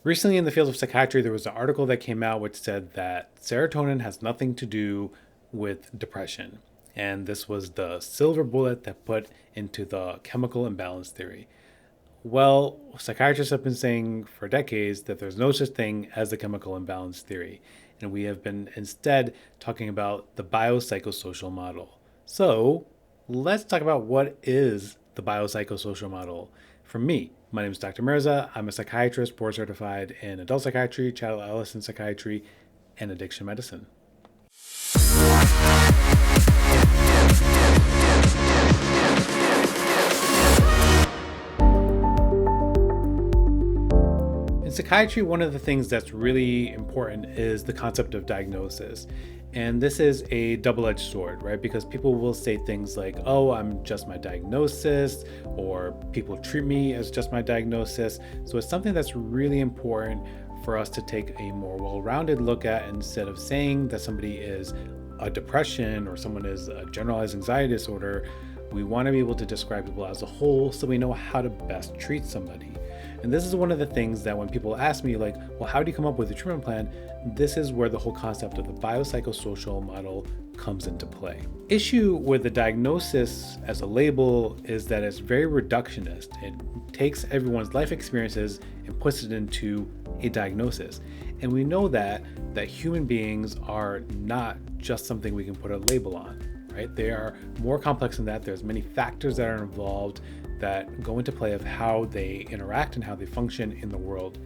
Recently in the field of psychiatry, there was an article that came out which said that serotonin has nothing to do with depression. And this was the silver bullet that put into the chemical imbalance theory. Well, psychiatrists have been saying for decades that there's no such thing as the chemical imbalance theory. And we have been instead talking about the biopsychosocial model. So let's talk about what is the biopsychosocial model. For me, my name is Dr. Mirza. I'm a psychiatrist, board certified in adult psychiatry, child adolescent psychiatry, and addiction medicine. In psychiatry, one of the things that's really important is the concept of diagnosis. And this is a double-edged sword, right? Because people will say things like, oh, I'm just my diagnosis, or people treat me as just my diagnosis. So it's something that's really important for us to take a more well-rounded look at, instead of saying that somebody is a depression or someone is a generalized anxiety disorder. We want to be able to describe people as a whole so we know how to best treat somebody. And this is one of the things that when people ask me, like, well, how do you come up with a treatment plan? This is where the whole concept of the biopsychosocial model comes into play. Issue with the diagnosis as a label is that it's very reductionist. It takes everyone's life experiences and puts it into a diagnosis. And we know that human beings are not just something we can put a label on, right? They are more complex than that. There's many factors that are involved that go into play of how they interact and how they function in the world,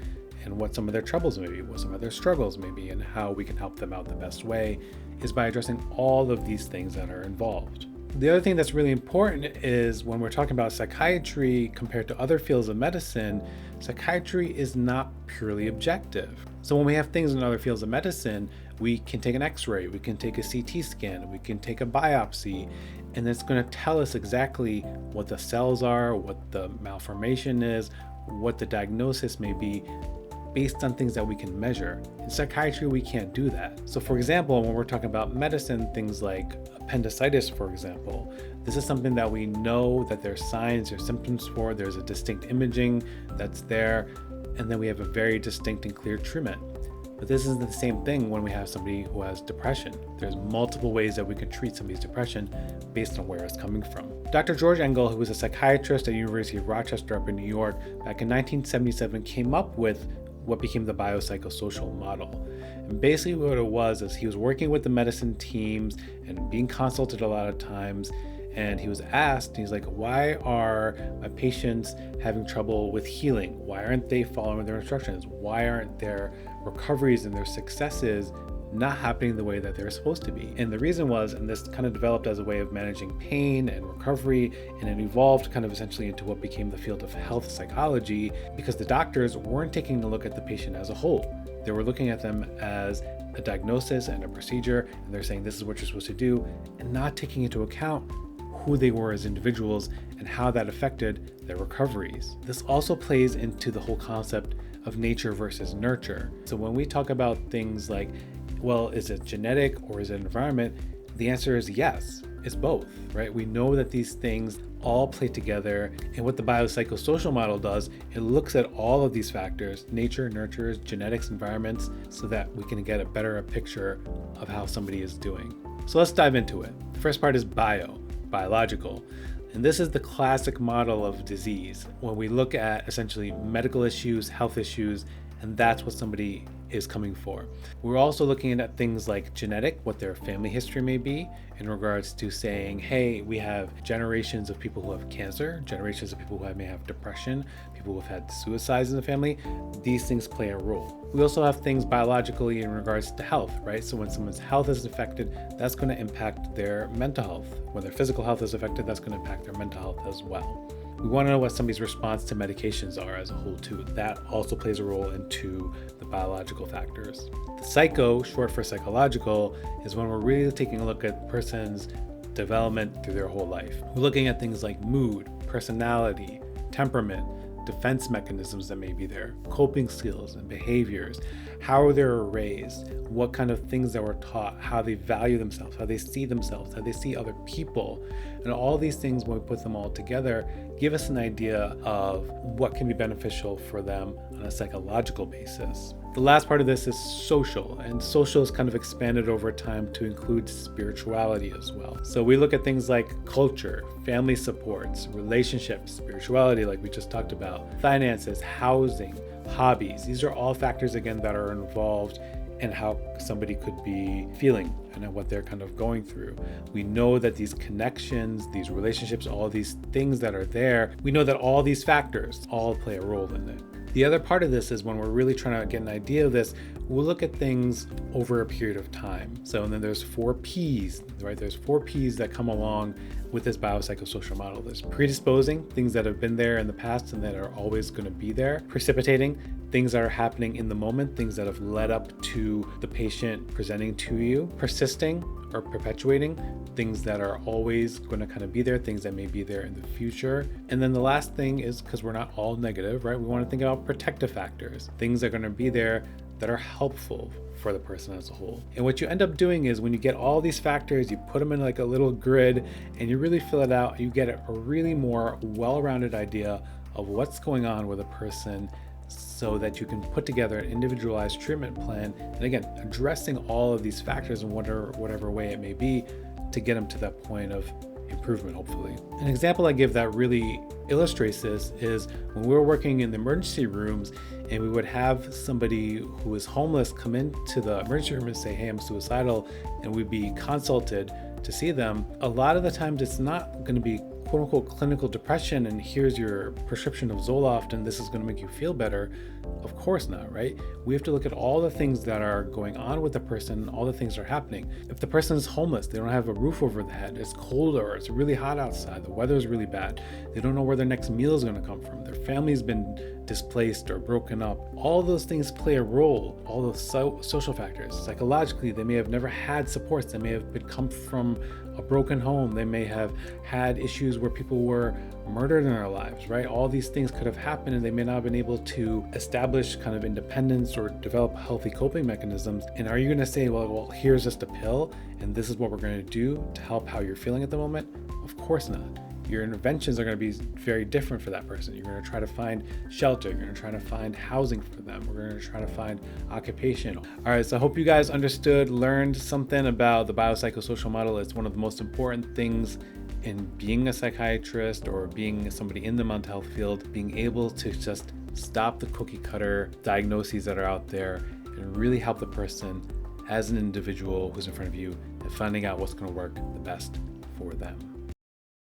and what some of their troubles may be, what some of their struggles may be, and how we can help them out the best way is by addressing all of these things that are involved. The other thing that's really important is when we're talking about psychiatry compared to other fields of medicine, psychiatry is not purely objective. So when we have things in other fields of medicine, we can take an X-ray, we can take a CT scan, we can take a biopsy, and it's going to tell us exactly what the cells are, what the malformation is, what the diagnosis may be, based on things that we can measure. In psychiatry, we can't do that. So for example, when we're talking about medicine, things like appendicitis, for example, this is something that we know that there's signs or symptoms for, there's a distinct imaging that's there, and then we have a very distinct and clear treatment. But this isn't the same thing when we have somebody who has depression. There's multiple ways that we can treat somebody's depression based on where it's coming from. Dr. George Engel, who was a psychiatrist at the University of Rochester up in New York back in 1977, came up with what became the biopsychosocial model. And basically what it was is he was working with the medicine teams and being consulted a lot of times, and he was asked, he's like, why are my patients having trouble with healing? Why aren't they following their instructions? Why aren't their recoveries and their successes not happening the way that they're supposed to be? And the reason was, and this kind of developed as a way of managing pain and recovery, and it evolved kind of essentially into what became the field of health psychology, because the doctors weren't taking a look at the patient as a whole. They were looking at them as a diagnosis and a procedure, and they're saying this is what you're supposed to do, and not taking into account who they were as individuals and how that affected their recoveries. This also plays into the whole concept of nature versus nurture. So when we talk about things like, well, is it genetic or is it environment? The answer is yes, it's both, right? We know that these things all play together, and what the biopsychosocial model does, it looks at all of these factors, nature, nurture, genetics, environments, so that we can get a better picture of how somebody is doing. So let's dive into it. The first part is biological. And this is the classic model of disease, when we look at essentially medical issues, health issues, and that's what somebody is coming for. We're also looking at things like genetic, what their family history may be, in regards to saying, hey, we have generations of people who have cancer, generations of people who may have depression, people who have had suicides in the family. These things play a role. We also have things biologically in regards to health, right? So when someone's health is affected, that's going to impact their mental health. When their physical health is affected, that's going to impact their mental health as well. We want to know what somebody's response to medications are as a whole too. That also plays a role into the biological factors. The psycho, short for psychological, is when we're really taking a look at a person's development through their whole life. We're looking at things like mood, personality, temperament, defense mechanisms that may be there, coping skills and behaviors, how they were raised, what kind of things they were taught, how they value themselves, how they see themselves, how they see other people. And all these things, when we put them all together, give us an idea of what can be beneficial for them on a psychological basis. The last part of this is social, and social is kind of expanded over time to include spirituality as well. So we look at things like culture, family supports, relationships, spirituality, like we just talked about, finances, housing, hobbies. These are all factors, again, that are involved in how somebody could be feeling and what they're kind of going through. We know that these connections, these relationships, all these things that are there, we know that all these factors all play a role in it. The other part of this is when we're really trying to get an idea of this, we'll look at things over a period of time. So, and then there's 4 Ps, right? There's 4 Ps that come along with this biopsychosocial model. There's predisposing, things that have been there in the past and that are always going to be there. Precipitating, things that are happening in the moment, things that have led up to the patient presenting to you. Persisting or perpetuating, things that are always going to kind of be there, things that may be there in the future. And then the last thing is, because we're not all negative, right? We want to think about protective factors, things that are going to be there that are helpful for the person as a whole. And what you end up doing is when you get all these factors, you put them in like a little grid and you really fill it out, you get a really more well-rounded idea of what's going on with a person, so that you can put together an individualized treatment plan, and again, addressing all of these factors in whatever way it may be to get them to that point of improvement, hopefully. An example I give that really illustrates this is when we were working in the emergency rooms and we would have somebody who was homeless come into the emergency room and say, hey, I'm suicidal, and we'd be consulted to see them. A lot of the times it's not going to be quote unquote clinical depression and here's your prescription of Zoloft and this is going to make you feel better. Of course not, right? We have to look at all the things that are going on with the person, all the things that are happening. If the person is homeless, they don't have a roof over their head, it's cold or it's really hot outside, the weather is really bad, they don't know where their next meal is going to come from, their family's been displaced or broken up, all those things play a role, all those social factors. Psychologically, they may have never had supports, they may have come from a broken home, they may have had issues where people were murdered in their lives, right? All these things could have happened and they may not have been able to establish kind of independence or develop healthy coping mechanisms. And are you going to say, well, here's just a pill and this is what we're going to do to help how you're feeling at the moment? Of course not. Your interventions are going to be very different for that person. You're going to try to find shelter. You're going to try to find housing for them. We're going to try to find occupation. All right, so I hope you guys understood, learned something about the biopsychosocial model. It's one of the most important things in being a psychiatrist or being somebody in the mental health field, being able to just stop the cookie cutter diagnoses that are out there and really help the person as an individual who's in front of you and finding out what's going to work the best for them.